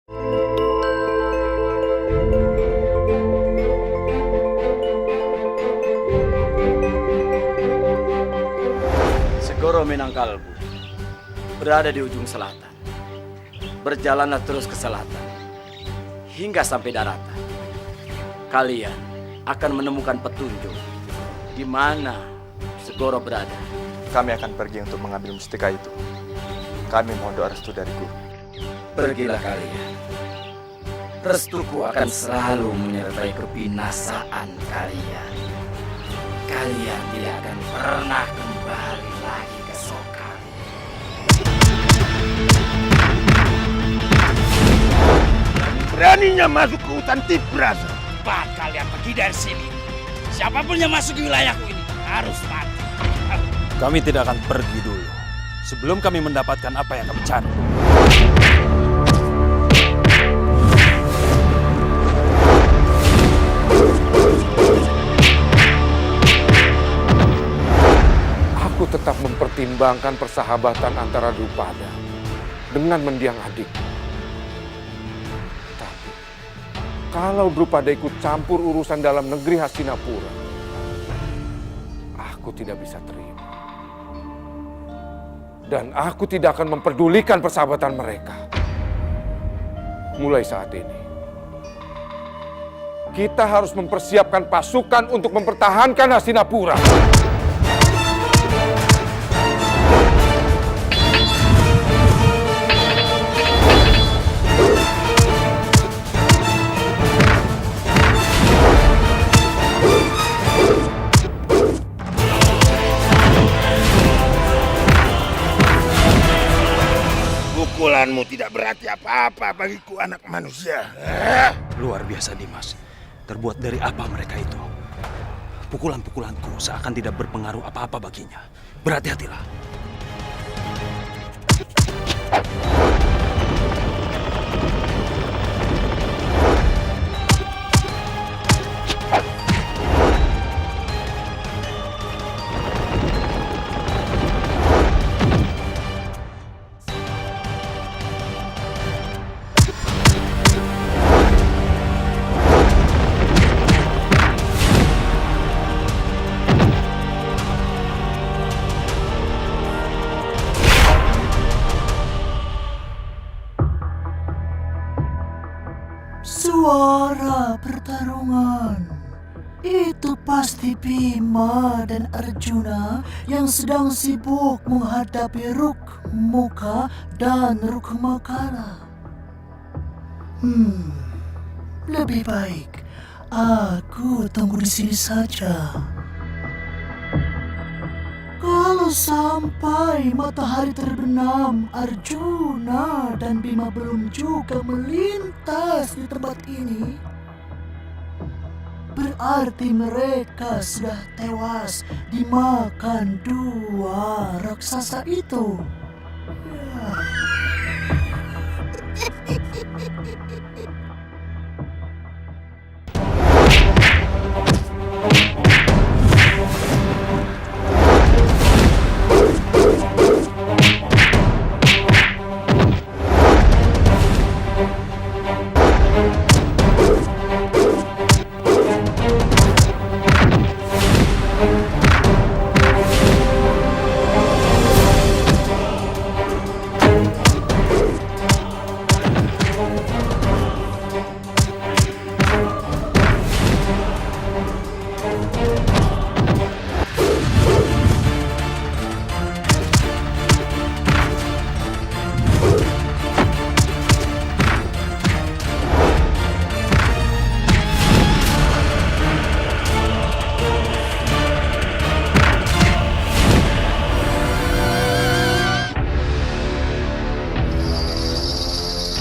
Segoro Minangkalbu berada di ujung selatan. Berjalanlah terus ke selatan hingga sampai daratan. Kalian akan menemukan petunjuk di mana Segoro berada. Kami akan pergi untuk mengambil mustika itu. Kami mohon doa restu dari guru. Pergilah kalian. Restuku akan selalu menyertai kebinasaan kalian. Kalian tidak akan pernah kembali lagi ke Sokal. Beraninya masuk ke hutan Tipras. Cepat kalian pergi dari sini. Siapapun yang masuk ke wilayahku ini harus mati. Kami tidak akan pergi dulu sebelum kami mendapatkan apa yang kami cari. Aku tetap mempertimbangkan persahabatan antara Drupada dengan mendiang adikku. Tapi kalau Drupada ikut campur urusan dalam negeri Hastinapura, aku tidak bisa terima. Dan aku tidak akan memperdulikan persahabatan mereka. Mulai saat ini, kita harus mempersiapkan pasukan untuk mempertahankan Hastinapura. Pukulanmu tidak berarti apa-apa bagiku, anak manusia. Luar biasa, Dimas. Terbuat dari apa mereka itu? Pukulan-pukulanku seakan tidak berpengaruh apa-apa baginya. Berhati-hatilah. Suara pertarungan. Itu pasti Bima dan Arjuna yang sedang sibuk menghadapi Rukmuka dan Rukmakala. Lebih baik aku tunggu di sini saja. Kalau sampai matahari terbenam, Arjuna dan Bima belum juga melintas di tempat ini, berarti mereka sudah tewas dimakan dua raksasa itu. Ya.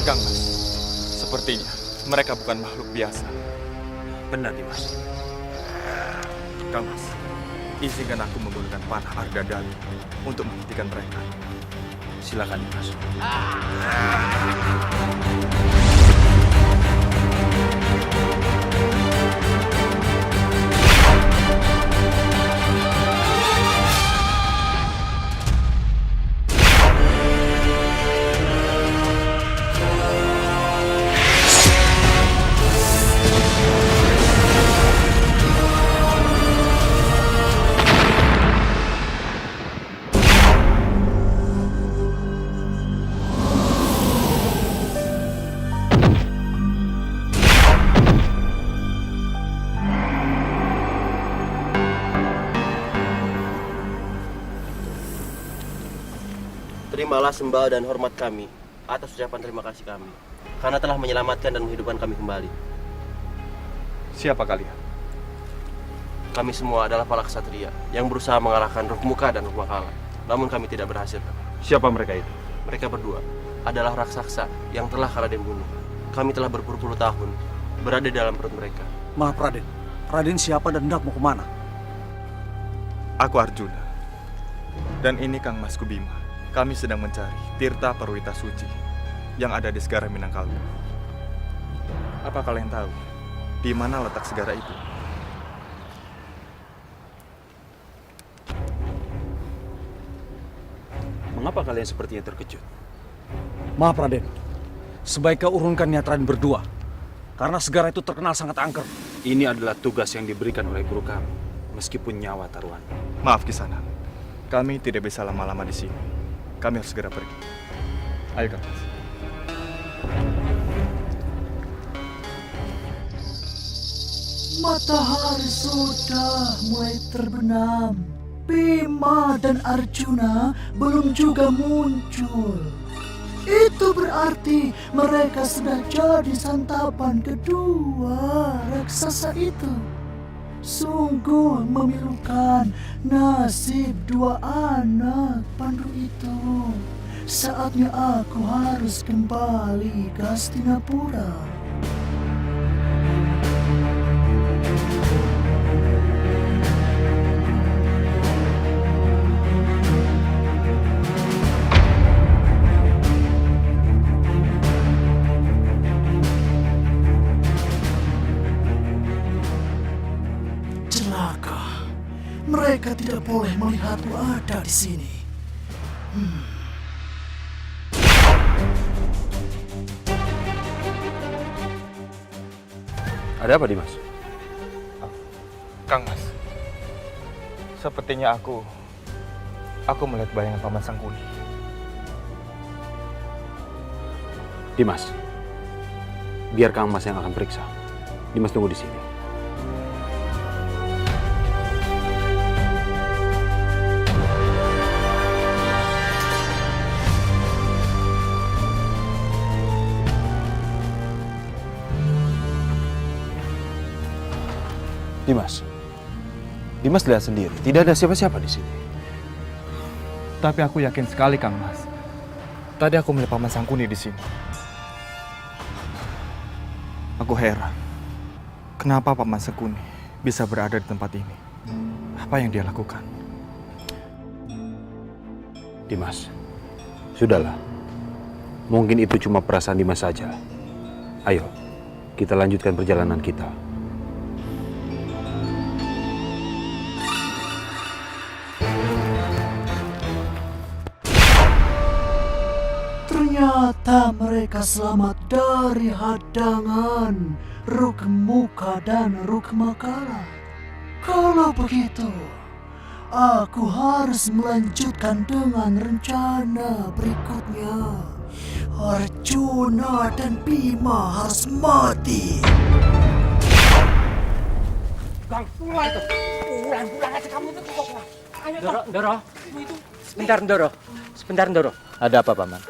Kang Mas, sepertinya mereka bukan makhluk biasa. Benar, Dimas. Kang Mas, izinkan aku menggunakan panah Argadana untuk menghentikan mereka. Silakan, Dimas. terimalah sembah dan hormat kami atas ucapan terima kasih kami karena telah menyelamatkan dan menghidupkan kami kembali. Siapa kalian? Kami semua adalah para ksatria yang berusaha mengalahkan Ruh Muka dan Ruh Makala. Namun kami tidak berhasil. Siapa mereka itu? Mereka berdua adalah raksasa yang telah Raden bunuh. Kami telah berpuluh-puluh tahun berada dalam perut mereka. Maaf Raden, Raden siapa dan hendak mau kemana? Aku Arjuna. Dan ini Kang Mas Kubima. Kami sedang mencari Tirta Perwita Suci yang ada di Segara Minangkabau. Apa kalian tahu di mana letak segara itu? Mengapa kalian sepertinya terkejut? Maaf Raden, sebaiknya urungkan niat Raden berdua. Karena segara itu terkenal sangat angker. Ini adalah tugas yang diberikan oleh guru kami, meskipun nyawa taruhan. Maaf Kisanak, kami tidak bisa lama-lama di sini. Kami harus segera pergi. Ayo Kang Mas. Matahari sudah mulai terbenam. Bima dan Arjuna belum juga muncul. Itu berarti mereka sudah jadi santapan kedua raksasa itu. Sungguh memilukan nasib dua anak Pandu itu. Saatnya aku harus kembali ke Hastinapura. Mereka tidak boleh melihatku ada di sini. Ada apa Dimas? Kang Mas, sepertinya aku melihat bayangan Paman Sangkuni. Dimas, biar Kang Mas yang akan periksa. Dimas tunggu di sini. Dimas lihat sendiri, tidak ada siapa-siapa di sini. Tapi aku yakin sekali Kang Mas. Tadi aku melihat Paman Sangkuni di sini. Aku heran, kenapa Paman Sangkuni bisa berada di tempat ini? Apa yang dia lakukan? Dimas, sudahlah. Mungkin itu cuma perasaan Dimas saja. Ayo, kita lanjutkan perjalanan kita. Ternyata mereka selamat dari hadangan Ruk Muka dan Ruk Makala. Kalau begitu, aku harus melanjutkan dengan rencana berikutnya. Arjuna dan Bima harus mati. Bang, pulang itu. Pulang aja kamu itu kok. Doro. Sebentar, Doro. Ada apa, Paman?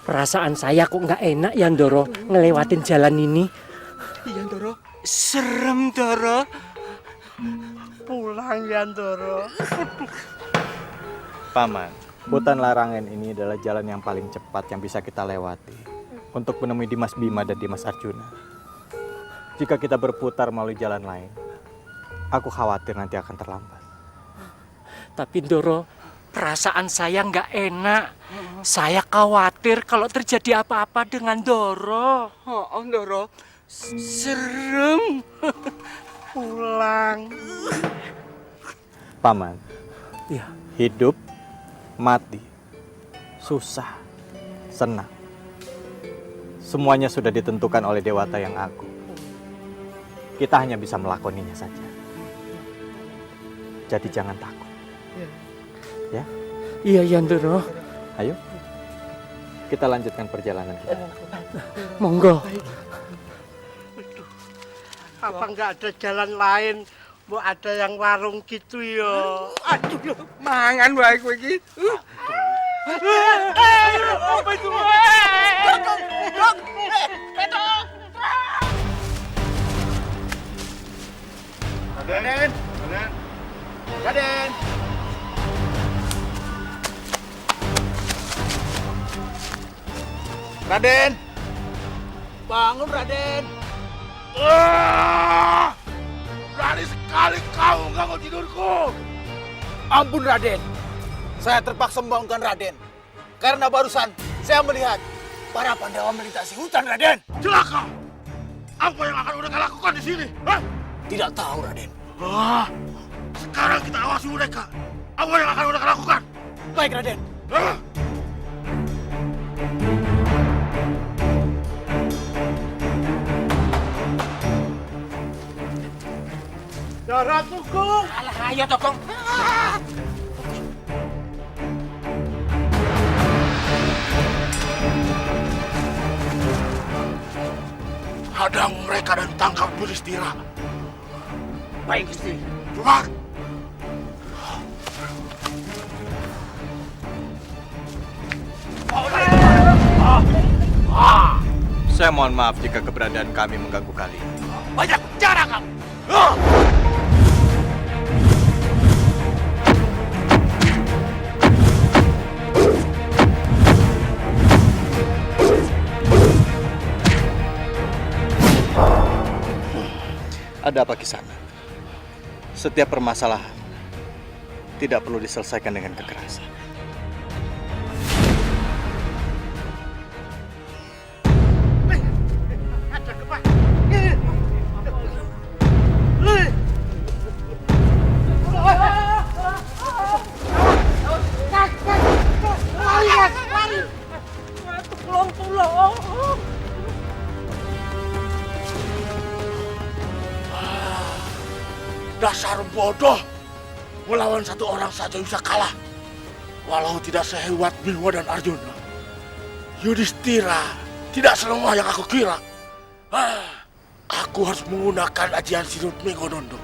Perasaan saya kok nggak enak ya, Doro, ngelewatin jalan ini. Iya, Doro. Serem, Doro. Pulang ya, Doro. Paman, hutan larangan ini adalah jalan yang paling cepat yang bisa kita lewati untuk menemui Dimas Bima dan Dimas Arjuna. Jika kita berputar melalui jalan lain, aku khawatir nanti akan terlambat. Tapi Doro, perasaan saya nggak enak. Saya khawatir kalau terjadi apa-apa dengan Doro. Oh, Doro, serem. Pulang. Paman, Ya. hidup, mati, susah, senang. Semuanya sudah ditentukan oleh Dewata yang agung. Kita hanya bisa melakoninya saja. Jadi jangan takut. Ya? Iya, Doro. Ayo, kita lanjutkan perjalanan kita. Monggo. Apa nggak ada jalan lain? Mau ada yang warung gitu ya? Aduh, mangan wae kowe iki. Apa itu? Raden! Raden! Raden! Raden! Bangun, Raden! Berani sekali kau mengganggu tidurku! Ampun Raden, saya terpaksa membangunkan Raden karena barusan saya melihat para Pandawa melintasi hutan Raden. Celaka! Apa yang akan mereka lakukan di sini? Hah? Tidak tahu Raden. Sekarang kita awasi mereka. Apa yang akan mereka lakukan? Baik Raden. Darah Tukung! Alah, ayo Tokong. Hadang mereka dan tangkap Yudhistira. Baik Gusti. Keluar! Saya mohon maaf jika keberadaan kami mengganggu kalian. Banyak bicara kamu! Ada apa kisana? Setiap permasalahan tidak perlu diselesaikan dengan kekerasan. Dasar bodoh! Melawan satu orang saja bisa kalah. Walau tidak sehebat Bima dan Arjuna. Yudhistira tidak selemah yang aku kira. Aku harus menggunakan ajian Sirut Megodondo.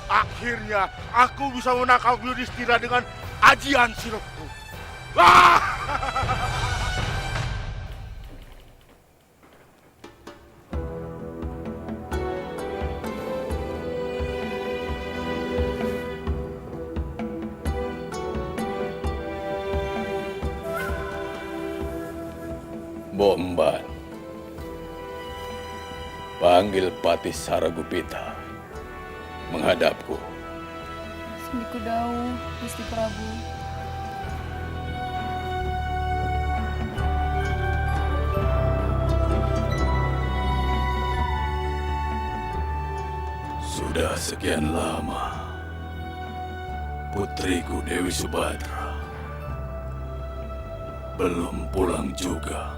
Akhirnya aku bisa menangkap Yudhistira dengan ajian sirupku. Bomban, panggil Patih Saragupita menghadapku. Sendiku dawuh, Gusti Prabu. Sudah sekian lama putriku Dewi Subadra belum pulang juga.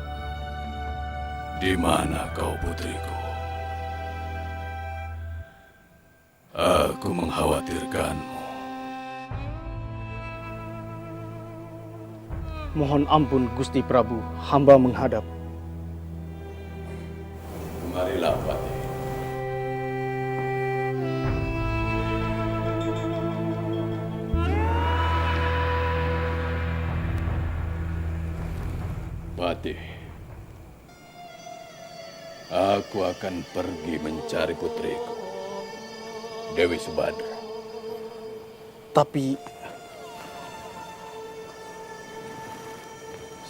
Di mana kau, putriku? Aku mengkhawatirkanmu. Mohon ampun Gusti Prabu, hamba menghadap. Kemarilah, Patih. Patih, aku akan pergi mencari putriku, Dewi Subadra. Tapi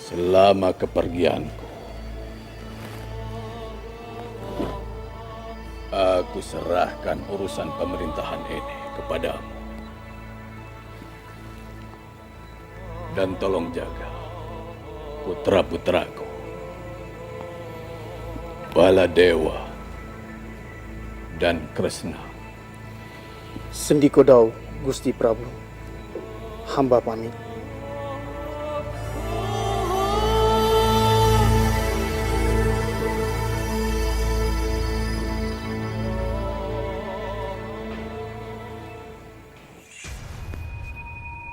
Selama kepergianku, aku serahkan urusan pemerintahan ini kepadamu. Dan tolong jaga putra-putraku, Baladewa dan Kresna. Sendiko Dawu, Gusti Prabu. Hamba pamit.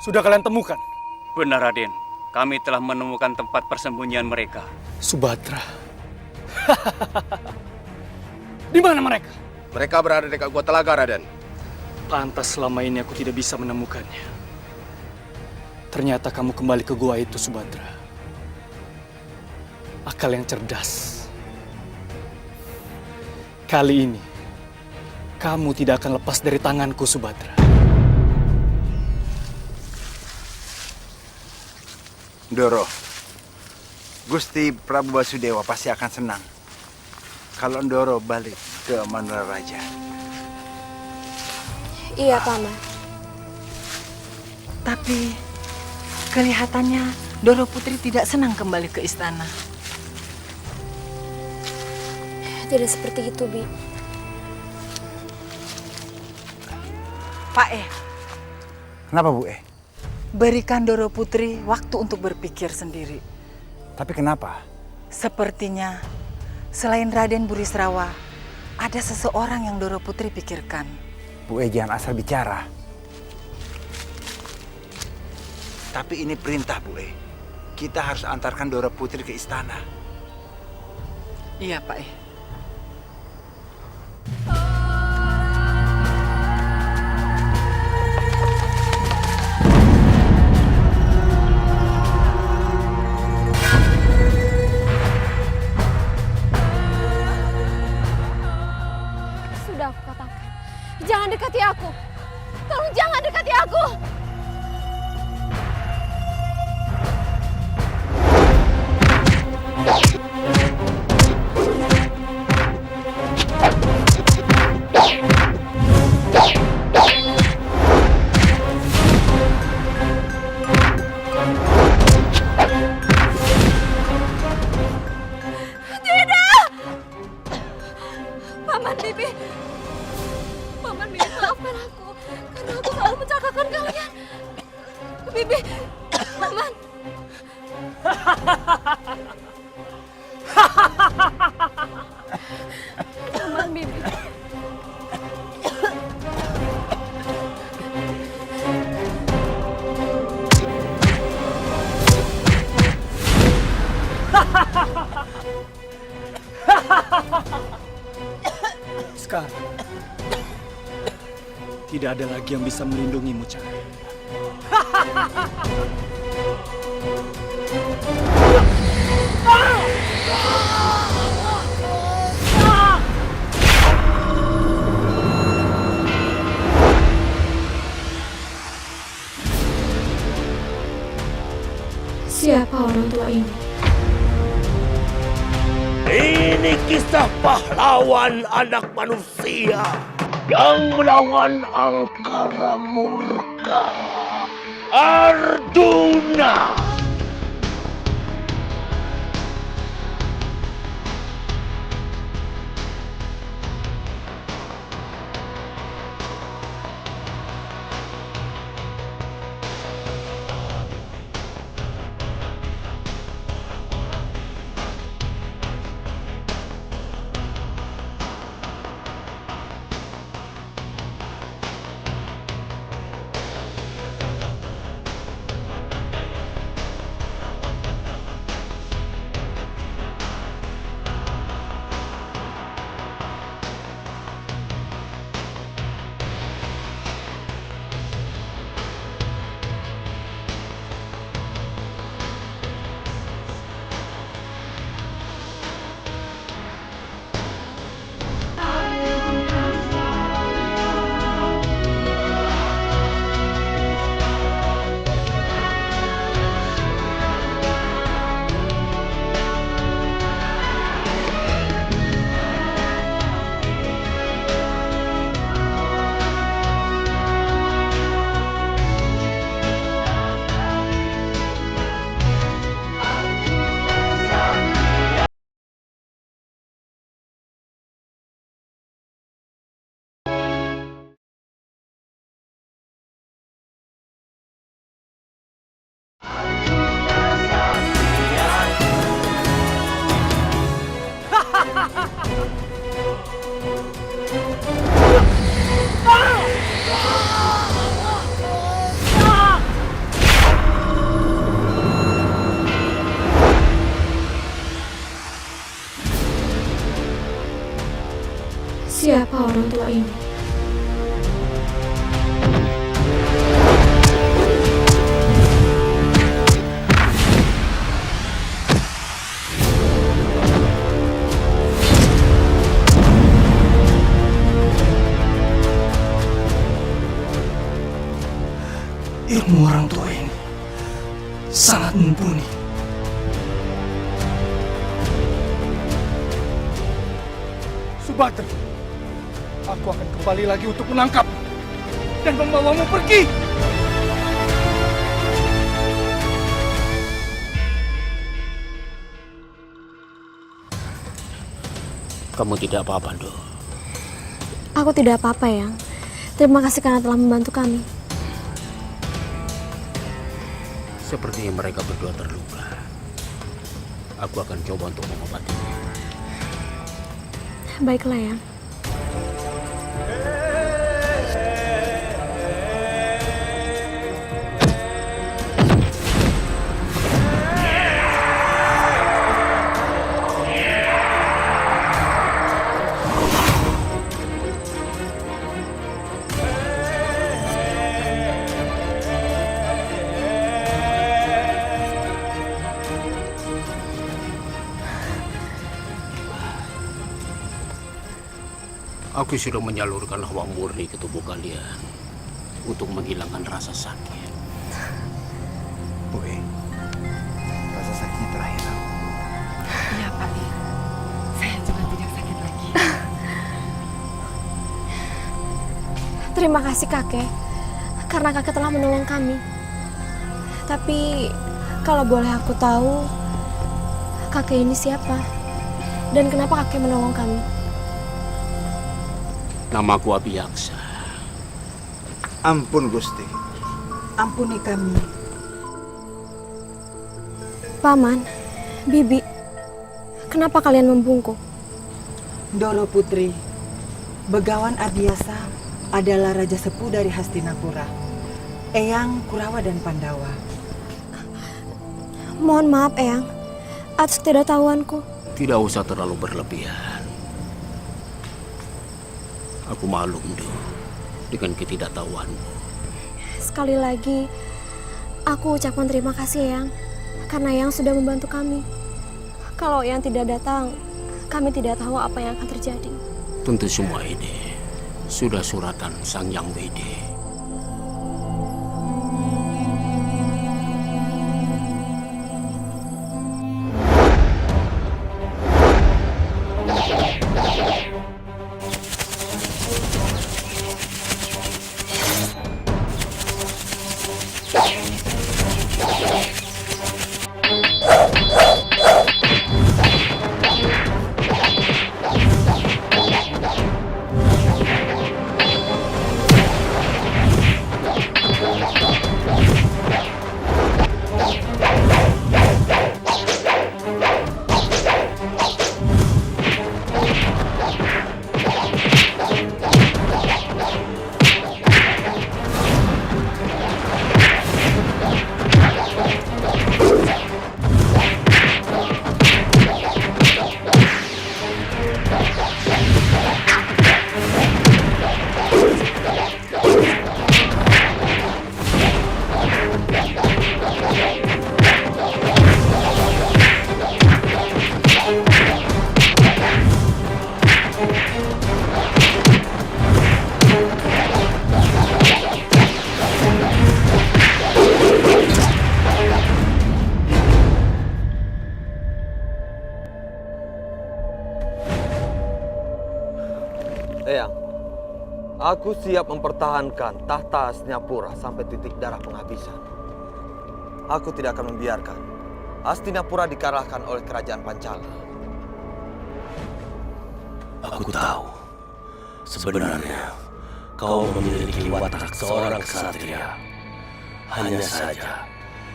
Sudah kalian temukan? Benar, Raden. Kami telah menemukan tempat persembunyian mereka. Subatra. Di mana mereka? Mereka berada dekat Gua Telaga, Raden. Pantas selama ini aku tidak bisa menemukannya. Ternyata kamu kembali ke gua itu, Subatra. Akal yang cerdas. Kali ini, kamu tidak akan lepas dari tanganku, Subatra. Ndoro, Gusti Prabu Basudewa pasti akan senang kalau Ndoro balik ke Mandala Raja. Iya, Paman. Tapi kelihatannya Doro Putri tidak senang kembali ke istana. Tidak seperti itu, Bi. Pak Kenapa, Bu? Berikan Doro Putri waktu untuk berpikir sendiri. Tapi kenapa? Sepertinya selain Raden Burisrawa, ada seseorang yang Doro Putri pikirkan. Bu, jangan asal bicara. Tapi ini perintah, Bu. Kita harus antarkan Doro Putri ke istana. Iya, Pak. Sudah aku katakan, jangan dekati aku. Tolong jangan dekati aku. Tidak! Paman Bibi. Paman Bibi, maafkan aku. Karena aku selalu mencelakakan kalian. Bibi, Paman. Paman Bibi. Sekarang, tidak ada lagi yang bisa melindungimu, Cahaya. Siapa orang tua ini? Ini kisah pahlawan anak manusia yang melawan angkara murka, Arjuna. Siapa orang tua ini? Ilmu orang tua ini sangat mumpuni. Subatra, aku akan kembali lagi untuk menangkap dan membawamu pergi. Kamu tidak apa-apa, Ndo. Aku tidak apa-apa, Yang. Terima kasih karena telah membantu kami. Sepertinya mereka berdua terluka. Aku akan coba untuk mengobatinya. Baiklah, Yang. Aku sudah menyalurkan hawa murni ke tubuh kalian untuk menghilangkan rasa sakit. Boy, rasa sakit terakhir. Iya, Pak. Saya juga tidak sakit lagi. Terima kasih, kakek. Karena kakek telah menolong kami. Tapi, kalau boleh aku tahu, kakek ini siapa? Dan kenapa kakek menolong kami? Namaku Abiyaksa. Ampun, Gusti. Ampuni kami. Paman, Bibi, kenapa kalian membungkuk? Doro Putri, Begawan Abiyasa adalah Raja Sepuh dari Hastinapura, Eyang Kurawa dan Pandawa. Mohon maaf, Eyang, atas ketidaktahuanku. Tidak usah terlalu berlebihan. Aku malu, Ndo, dengan ketidaktahuanmu. Sekali lagi, aku ucapkan terima kasih, Eyang, karena Eyang sudah membantu kami. Kalau Eyang tidak datang, kami tidak tahu apa yang akan terjadi. Tentu semua ini sudah suratan Sang Yang Widi. Eyang, aku siap mempertahankan tahta Hastinapura sampai titik darah penghabisan. Aku tidak akan membiarkan Hastinapura dikalahkan oleh kerajaan Pancala. Aku tahu, sebenarnya kau memiliki watak seorang ksatria. Hanya saja,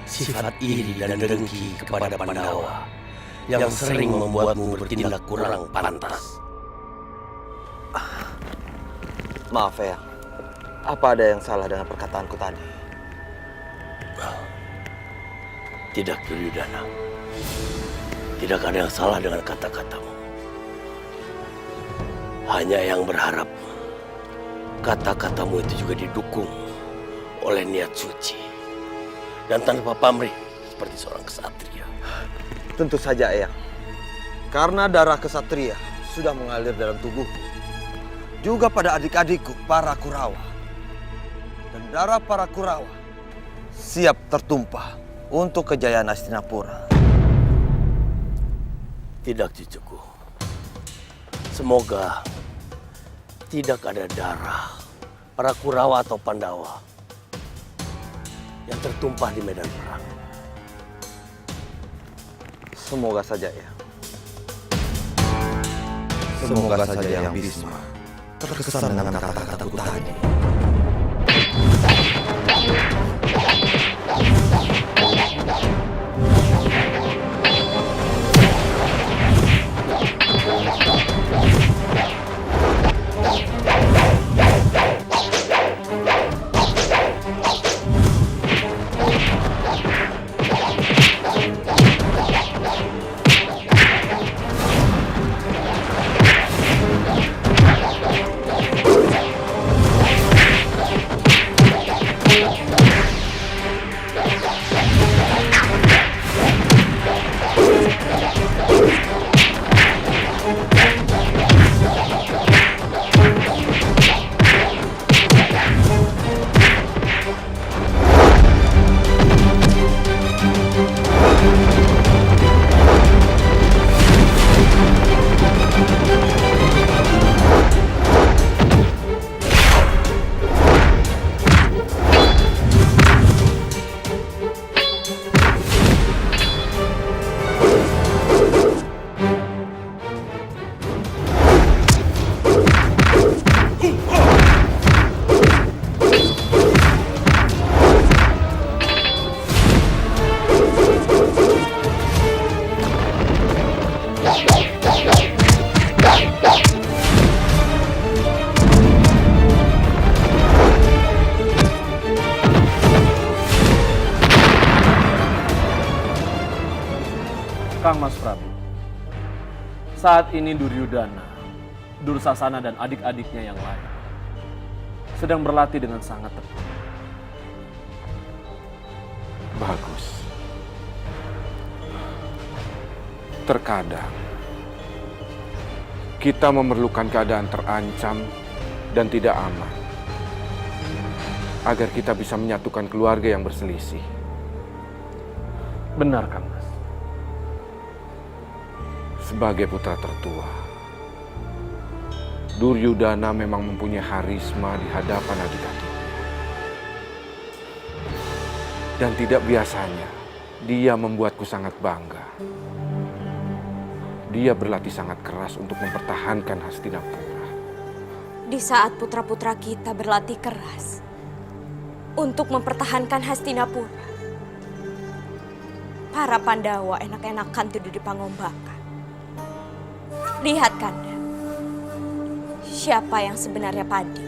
sifat iri dan dengki kepada Pandawa yang sering membuatmu bertindak kurang pantas. Maaf, Eyang. Apa ada yang salah dengan perkataanku tadi? Tidak, Duryudana. Tidak ada yang salah dengan kata-katamu. Hanya yang berharap kata-katamu itu juga didukung oleh niat suci dan tanpa pamrih seperti seorang kesatria. Tentu saja, Eyang. Karena darah kesatria sudah mengalir dalam tubuhku. Juga pada adik-adikku, para Kurawa. Dan darah para Kurawa siap tertumpah untuk kejayaan Hastinapura. Tidak, cucuku. Semoga tidak ada darah para Kurawa atau Pandawa yang tertumpah di medan perang. Semoga saja, ya. Semoga saja yang Bisma terkesan dengan kata-kataku tadi. Kang Mas Prabu, saat ini Duryudana, Dursasana dan adik-adiknya yang lain sedang berlatih dengan sangat tekun. Bagus. Terkadang kita memerlukan keadaan terancam dan tidak aman agar kita bisa menyatukan keluarga yang berselisih. Benar, Kang Mas. Sebagai putra tertua, Duryudana memang mempunyai harisma di hadapan adik-adiknya. Dan tidak biasanya, dia membuatku sangat bangga. Dia berlatih sangat keras untuk mempertahankan Hastinapura. Di saat putra-putra kita berlatih keras untuk mempertahankan Hastinapura, para Pandawa enak-enakan tidur di Pangombakan. Lihat, Kanda, siapa yang sebenarnya Padi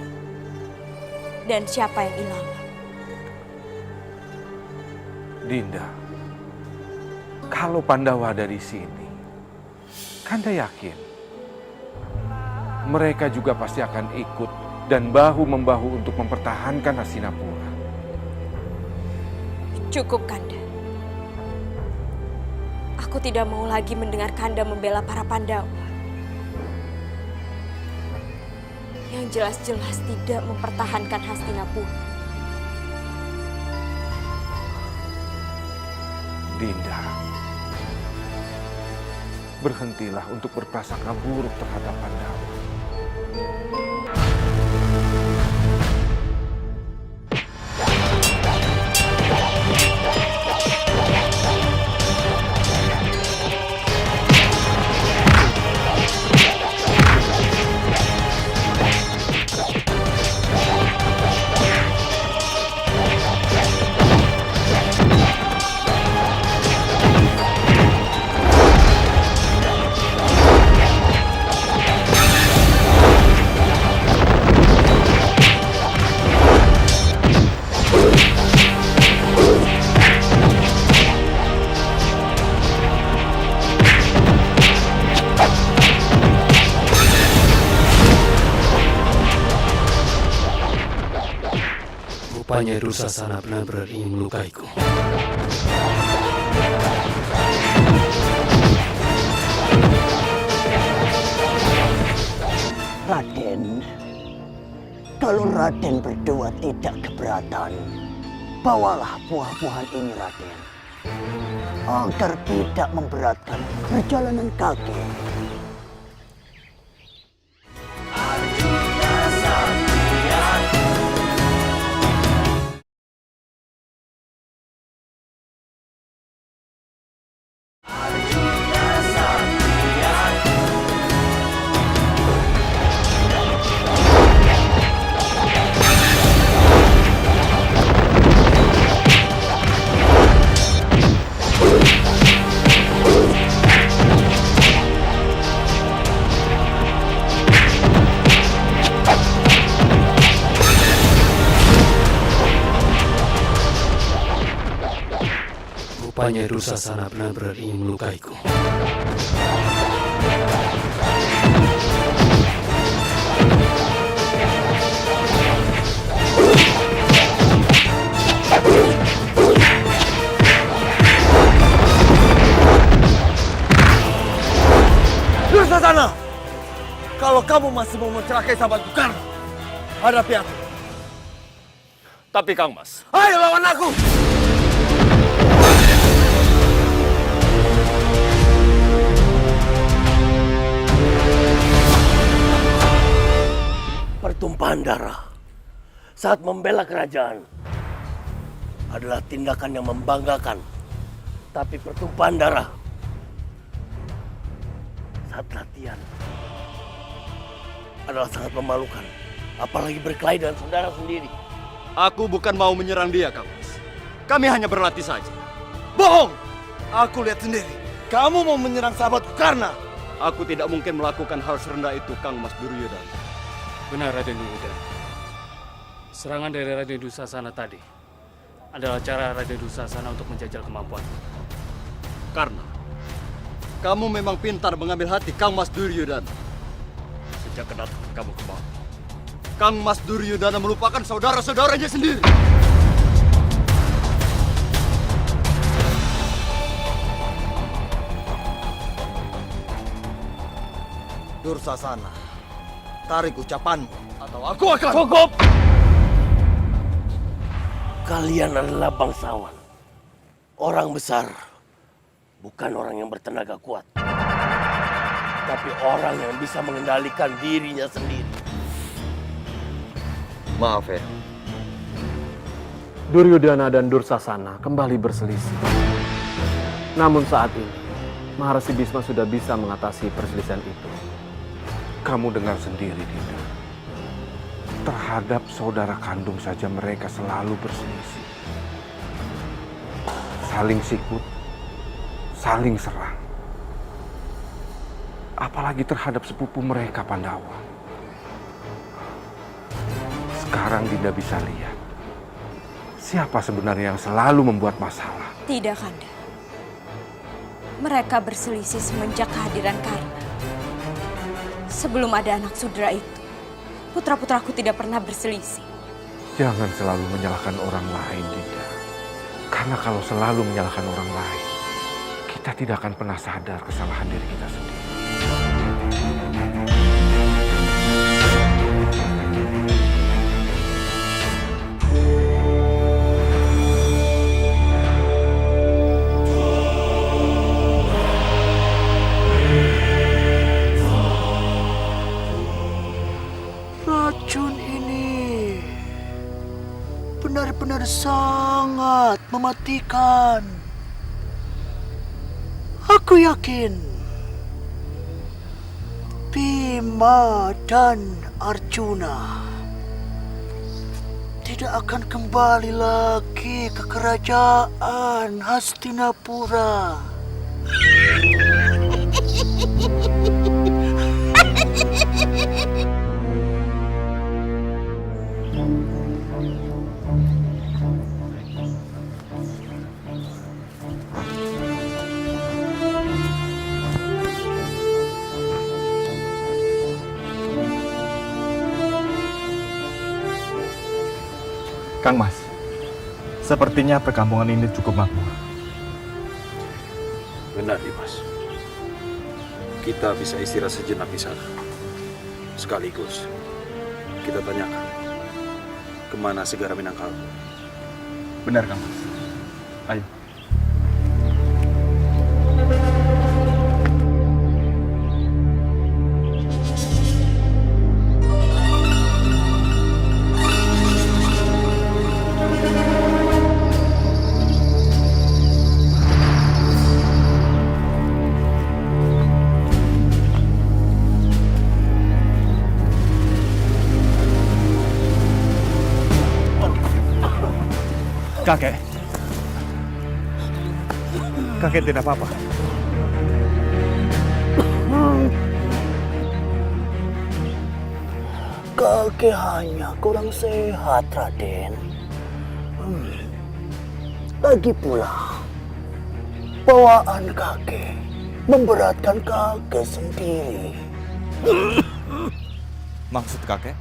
dan siapa yang Ilala. Dinda, kalau Pandawa ada di sini, Kanda yakin mereka juga pasti akan ikut dan bahu-membahu untuk mempertahankan Hastinapura. Cukup, Kanda. Aku tidak mau lagi mendengar Kanda membela para Pandawa yang jelas-jelas tidak mempertahankan Hastinapura. Dinda, berhentilah untuk berprasangka buruk terhadap Pandawa. Rupanya Dursasana benar-benar ingin melukaiku. Raden, kalau Raden berdua tidak keberatan, bawalah buah-buahan ini, Raden, agar tidak memberatkan perjalanan kaki. Rupanya Dursasana benar-benar ingin melukaiku. Dursasana, kalau kamu masih mau mencelakai sahabatku Karna, hadapi aku. Tapi Kang Mas, Ayo lawan aku! Pertumpahan darah saat membela kerajaan adalah tindakan yang membanggakan. Tapi pertumpahan darah saat latihan adalah sangat memalukan. Apalagi berkelahi dengan saudara sendiri. Aku bukan mau menyerang dia, Kang Mas. Kami hanya berlatih saja. Bohong! Aku lihat sendiri. Kamu mau menyerang sahabatku Karna. Aku tidak mungkin melakukan hal serendah itu, Kang Mas Duryodhana. Benar, Raden Duryodhana. Serangan dari Raden Dursasana tadi adalah cara Raden Dursasana untuk menjajal kemampuan. Karena kamu memang pintar mengambil hati Kang Mas Duryodhana. Sejak kedatangan kamu kemari, Kang Mas Duryodhana melupakan saudara-saudaranya sendiri. Dursasana, tarik ucapanmu atau aku akan... Cukup! Kalian adalah bangsawan. Orang besar. Bukan orang yang bertenaga kuat. Tapi orang yang bisa mengendalikan dirinya sendiri. Maaf ya. Duryodhana dan Dursasana kembali berselisih. Namun saat ini, Maharsi Bhisma sudah bisa mengatasi perselisihan itu. Kamu dengar sendiri, Dinda. Terhadap saudara kandung saja mereka selalu berselisih. Saling sikut, saling serang. Apalagi terhadap sepupu mereka, Pandawa. Sekarang Dinda bisa lihat siapa sebenarnya yang selalu membuat masalah. Tidak, Kanda. Mereka berselisih semenjak kehadiran Karna. Sebelum ada anak Sudra itu, putra-putraku tidak pernah berselisih. Jangan selalu menyalahkan orang lain, Dinda. Karena kalau selalu menyalahkan orang lain, kita tidak akan pernah sadar kesalahan diri kita sendiri. Racun ini benar-benar sangat mematikan. Aku yakin Bima dan Arjuna tidak akan kembali lagi ke kerajaan Hastinapura. Kang Mas, Sepertinya perkampungan ini cukup makmur. Benar, Dimas. Kita bisa istirahat sejenak di sana. Sekaligus kita tanyakan kemana Segara Minangkabau. Benar, Kang Mas. Ayo. Kakek. Kakek tidak apa-apa. Kakek hanya kurang sehat, Raden. Lagi pula, bawaan kakek memberatkan kakek sendiri. Maksud kakek?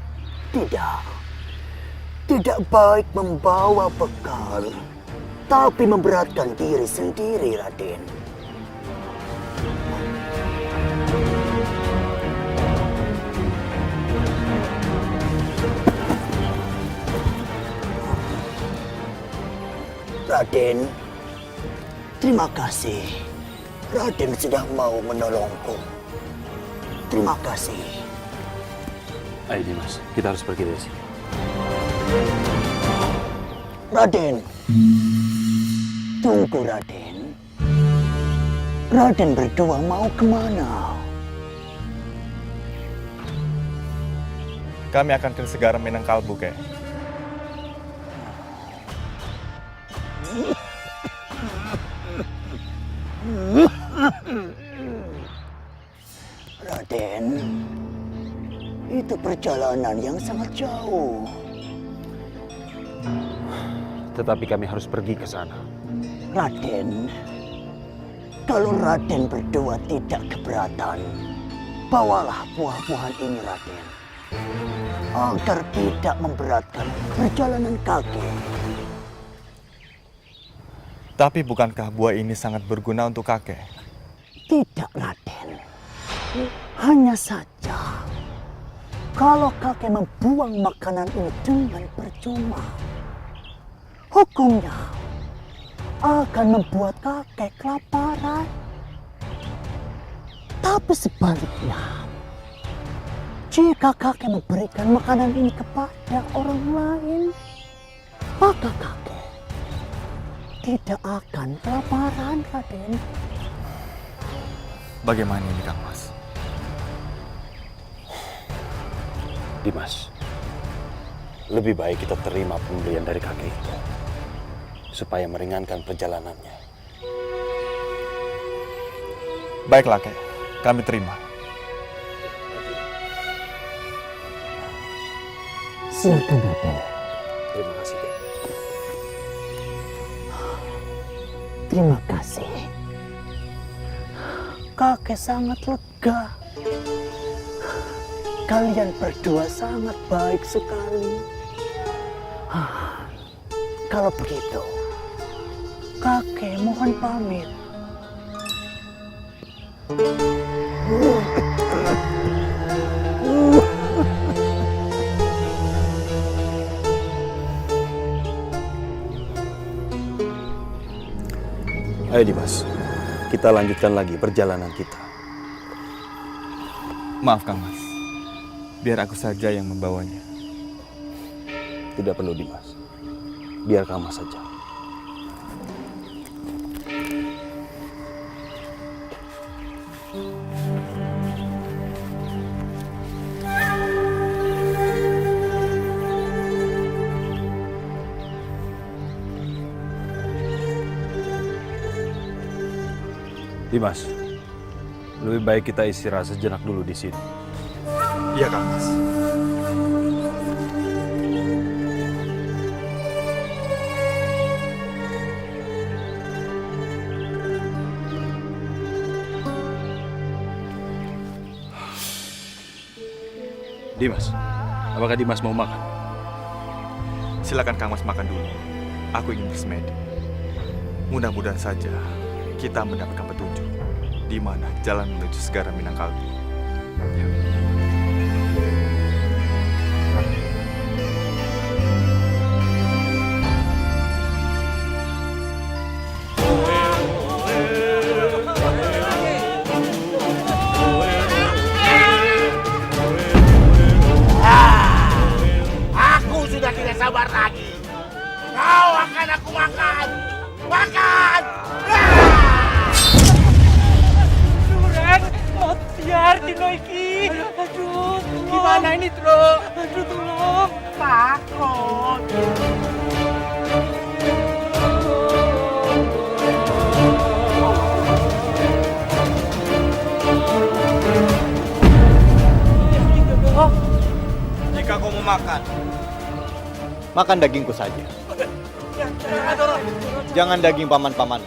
Tidak baik membawa bekal, tapi memberatkan diri sendiri, Raden. Raden, terima kasih. Raden sudah mau menolongku. Terima kasih. Ayo Dimas, kita harus pergi dari sini. Raden, tunggu Raden. Raden berdua mau kemana? Kami akan ke Segara Minangkabau, Kek. Raden, itu perjalanan yang sangat jauh. Tetapi kami harus pergi ke sana. Raden, kalau Raden berdua tidak keberatan, bawalah buah-buahan ini, Raden, agar tidak memberatkan perjalanan kakek. Tapi bukankah buah ini sangat berguna untuk kakek? Tidak, Raden. Hanya saja, kalau kakek membuang makanan ini dengan percuma, hukumnya akan membuat kakek kelaparan. Tapi sebaliknya, jika kakek memberikan makanan ini kepada orang lain, maka kakek tidak akan kelaparan, Raden. Bagaimana ini, Kang Mas? Dimas, lebih baik kita terima pemberian dari kakek itu, supaya meringankan perjalanannya. Baiklah, Kek. Kami terima. Silakan, Raden. Terima kasih, Kek. Terima kasih. Kakek sangat lega. Kalian berdua sangat baik sekali. Kalau begitu, kakek mohon pamit. Ayo Dimas, kita lanjutkan lagi perjalanan kita. Maaf, Kang Mas. Biar aku saja yang membawanya. Tidak perlu, Dimas. Biar Kang Mas saja. Dimas, lebih baik kita istirahat sejenak dulu di sini. Iya, Kang Mas. Dimas, apakah Dimas mau makan? Silakan Kang Mas makan dulu. Aku ingin bersemedi. Mudah-mudahan saja kita mendapatkan petunjuk di mana jalan menuju Segara Minangkabau. Ya. Aku sudah tidak sabar lagi. Kau akan aku makan. Makan! Duren, mau biar dino iki. Aduh, gimana ini, Tro? Aduh, tolong. Takut. Jika kau mau makan, makan dagingku saja. Jangan daging paman-paman.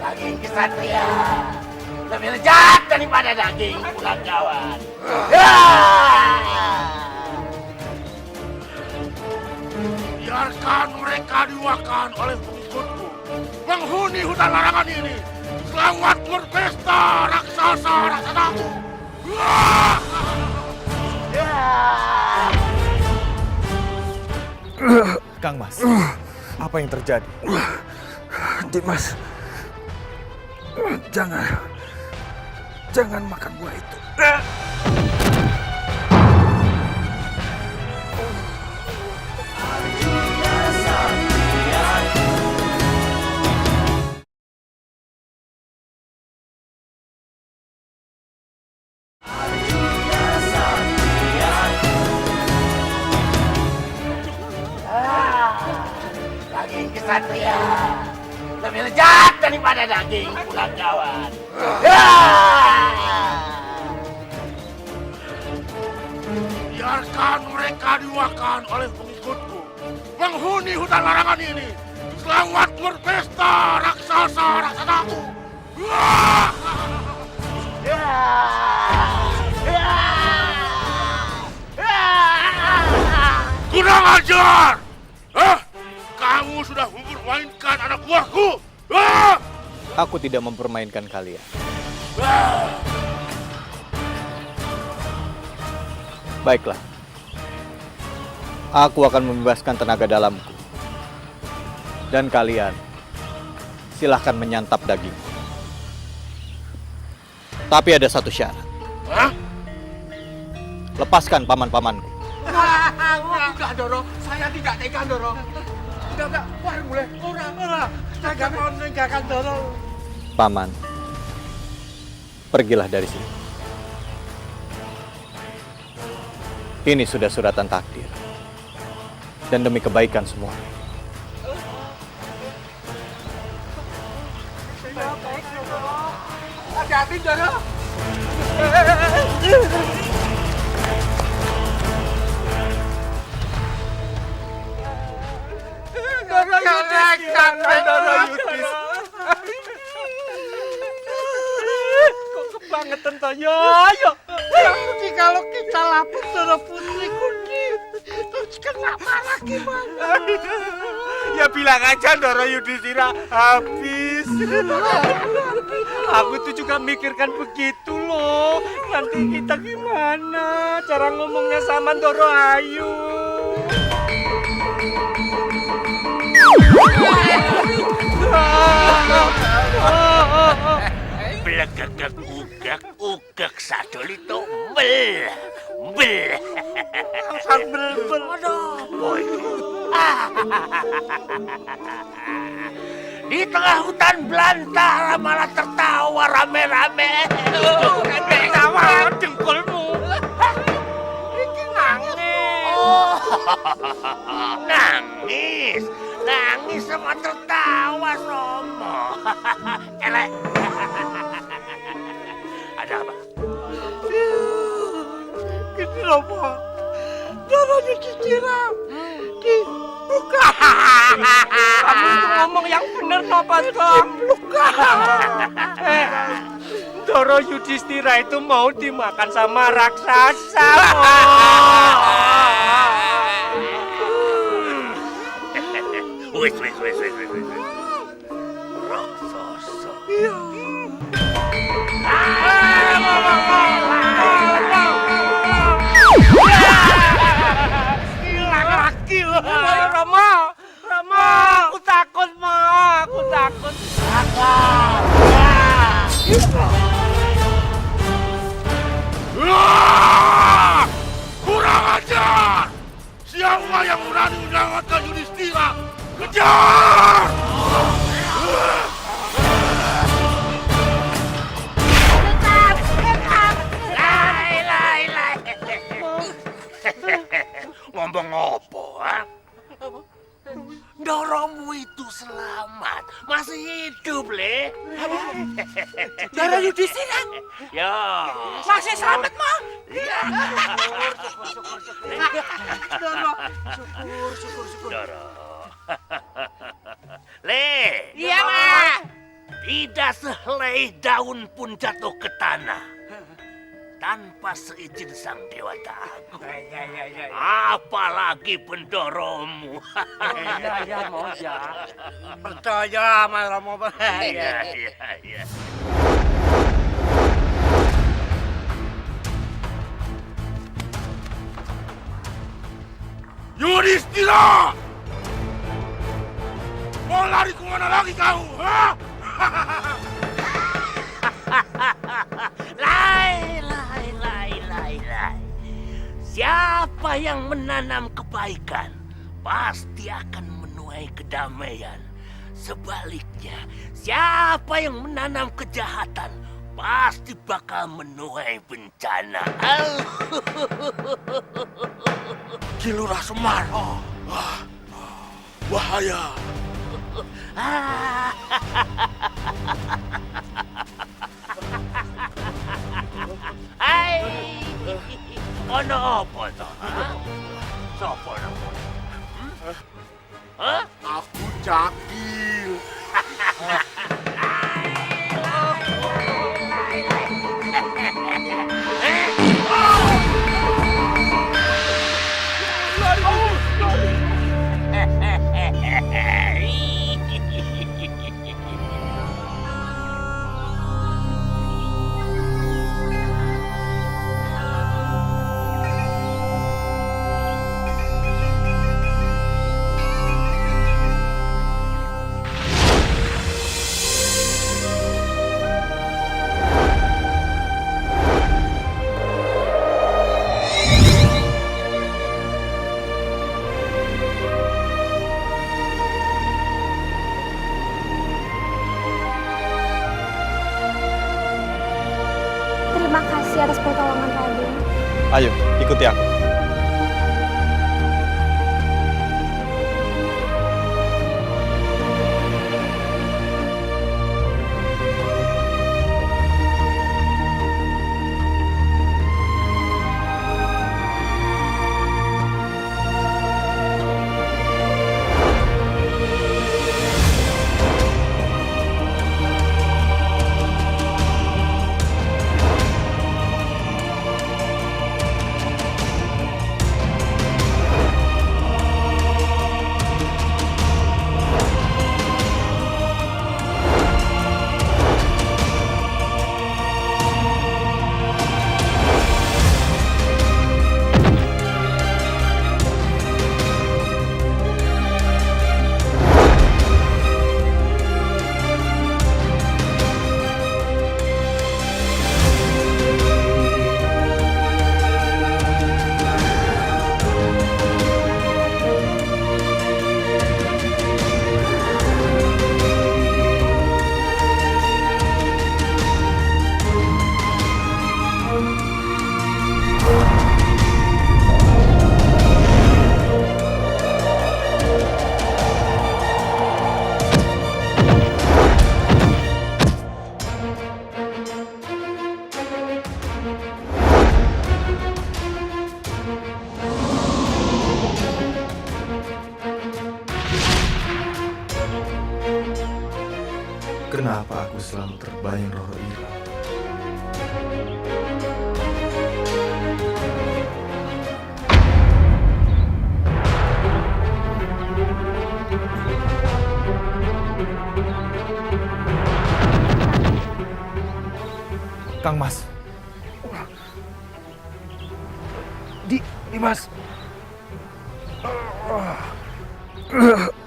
Daging kesatria lebih lezat daripada daging punggawan. Biarkan mereka dimakan oleh pengikutku. Penghuni hutan larangan ini. Selamat berpesta raksasa-raksasaku. Kang Mas, apa yang terjadi? Dimas, jangan makan buah itu. Daging kesatria lebih lezat daripada daging punggawan. Biarkan mereka dimakan oleh pengikutku. Penghuni hutan larangan ini. Selamat berpesta raksasa-raksasaku. Kurang ajar! Kamu sudah mempermainkan anak buahku! Aku tidak mempermainkan kalian. Baiklah. Aku akan membebaskan tenaga dalamku. Dan kalian, silahkan menyantap daging. Tapi ada satu syarat. Lepaskan paman-pamanku. Enggak, Doro. Saya tidak tega, Doro. Enggak. Wah, boleh. Ora. Saya mau meninggalkan Doro. Paman, pergilah dari sini. Ini sudah suratan takdir. Dan demi kebaikan semua. Hati-hati, Doro. Doro Yudis. Kok kebangetan toh, yo. Kalau kita lapor Doro putriku terus kenapa lagi gimana? Ya bilang aja Doro Yudhistira habis. Aku tuh juga mikirkan begitu loh. Nanti kita gimana cara ngomongnya sama Doro Ayu? Belegegek ugek sadol itu bel. Di tengah hutan belantara malah tertawa rame-rame. Sama dengkulmu. Ini nangis. Nangis sama tertawa somo. Elek. Ada apa? Kenapa? Doro Yudhistira dibuka. Kamu ngomong yang bener, Nopat Kong. Dibuka. Doro Yudhistira itu mau dimakan sama raksasa. Wis. Raksasa. Rama, aku takut, Ma. Aku takut. Kurang ajar! Siapa yang berani menyelamatkan Yudhistira? Kejar! Ngomong apa, ha? Doromu itu selamat, masih hidup, Le. Doro Yudhistira? Ya. Masih selamat, Ma? Iya. Doro. Syukur. Doro. Le. Iya, Ma. Tidak sehelai daun pun jatuh ke tanah tanpa seizin sang Dewata Agung. Apalagi pendoromu. Ya, mau ya. Percaya, Mas Romo. Iya. Yudhistira! Mau lari kemana lagi kau? Lai. Siapa yang menanam kebaikan pasti akan menuai kedamaian. Sebaliknya, siapa yang menanam kejahatan pasti bakal menuai bencana. Kilurah Semar. Bahaya. Hai. Ono apa to? Sopo namanya? Aku Cakil. Terima kasih atas pertolongan Raden. Ayo, ikuti aku. Kenapa aku selalu terbayang Roro Ira? Kang Mas. Dimas.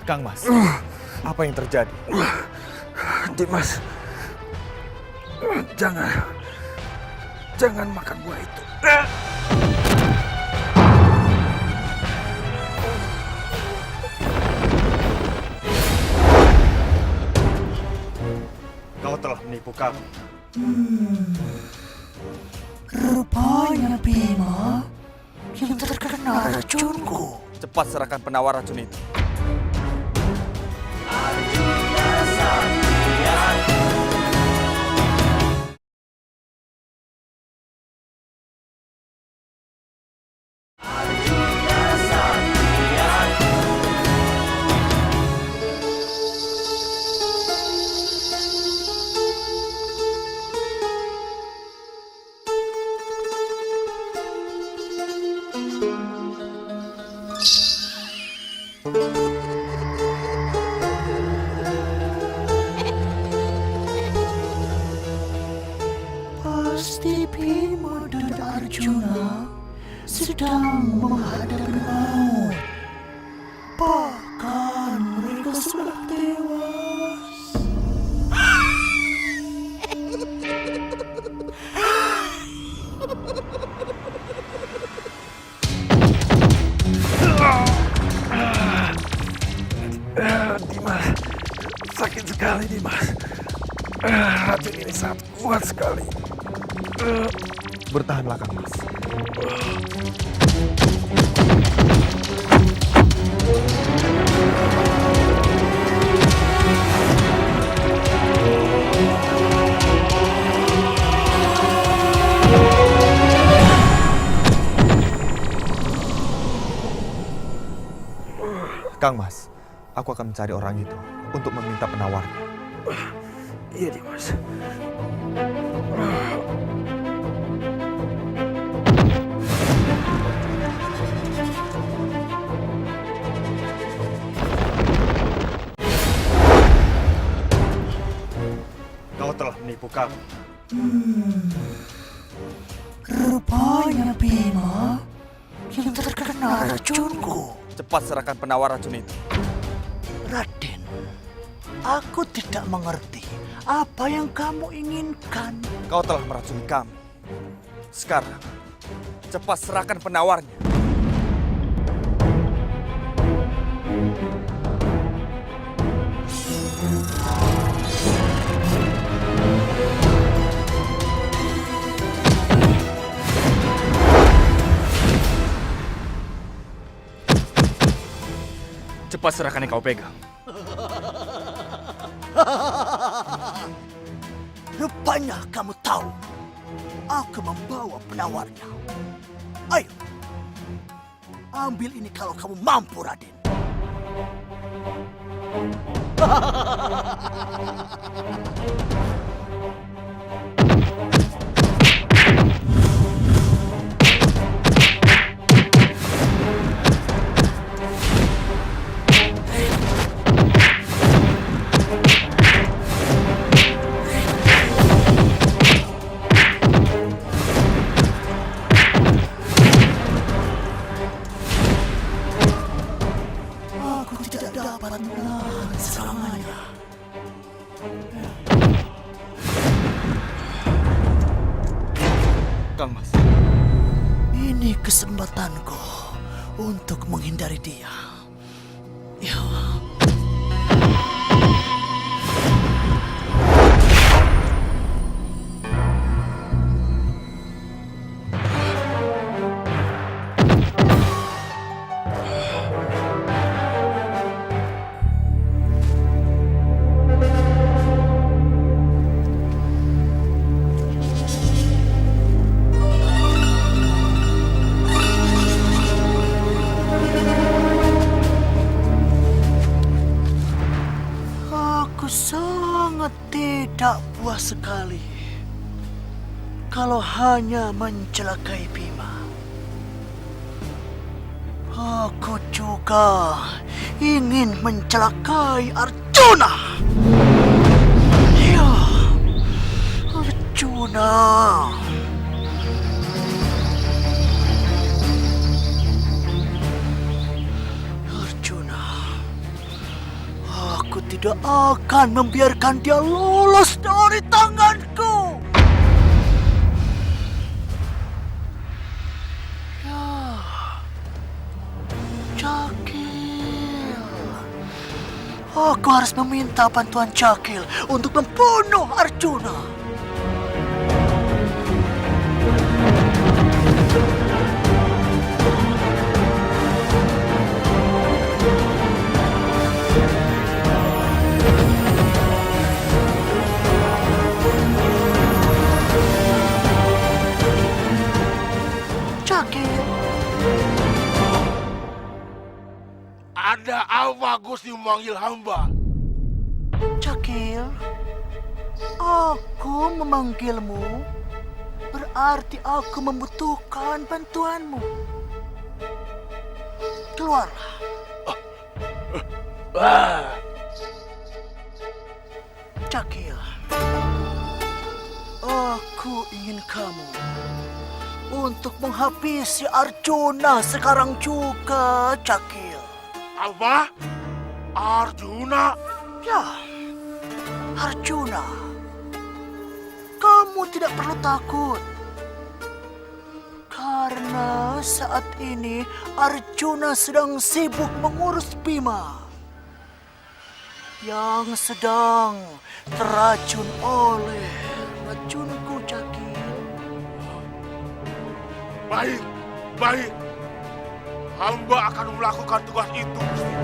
Kang Mas, apa yang terjadi? Dimas. Jangan makan buah itu. Kau telah menipu kami. Rupanya Bima yang terkena racunku. Cepat serahkan penawar racun itu. Pasti Bima dan Arjuna sedang menghadapi maut. Bahkan mereka sudah tewas. Dimas, sakit sekali Dimas. Racun ini sangat kuat sekali. Bertahanlah Kang Mas. Kang Mas, aku akan mencari orang itu untuk meminta penawarnya. Iya Dimas. Kau telah menipu kami. Rupanya Bima yang terkena racunku. Cepat serahkan penawar racun itu. Raden, aku tidak mengerti apa yang kamu inginkan. Kau telah meracuni kami. Sekarang, cepat serahkan penawarnya. Cepat serahkan yang kau pegang. Rupanya kamu tahu. Aku membawa penawarnya. Ayo, ambil ini kalau kamu mampu, Raden. Kang Mas. Ini kesempatanku untuk menghindari dia. Ya. Tidak puas sekali kalau hanya mencelakai Bima. Aku juga ingin mencelakai Arjuna. Ya, Arjuna Arjuna. Arjuna, aku tidak akan membiarkan dia lolos dari tanganku. Ya, Cakil. Aku harus meminta bantuan Cakil untuk membunuh Arjuna. Cakil. Ada apa Gusti memanggil hamba? Cakil, aku memanggilmu berarti aku membutuhkan bantuanmu. Keluarlah. Cakil, aku ingin kamu untuk menghabisi Arjuna sekarang juga, Cakil. Apa? Arjuna? Ya, Arjuna. Kamu tidak perlu takut. Karena saat ini Arjuna sedang sibuk mengurus Bima yang sedang terracun oleh racunku, Cakil. Baik. Hamba akan melakukan tugas itu, Gusti.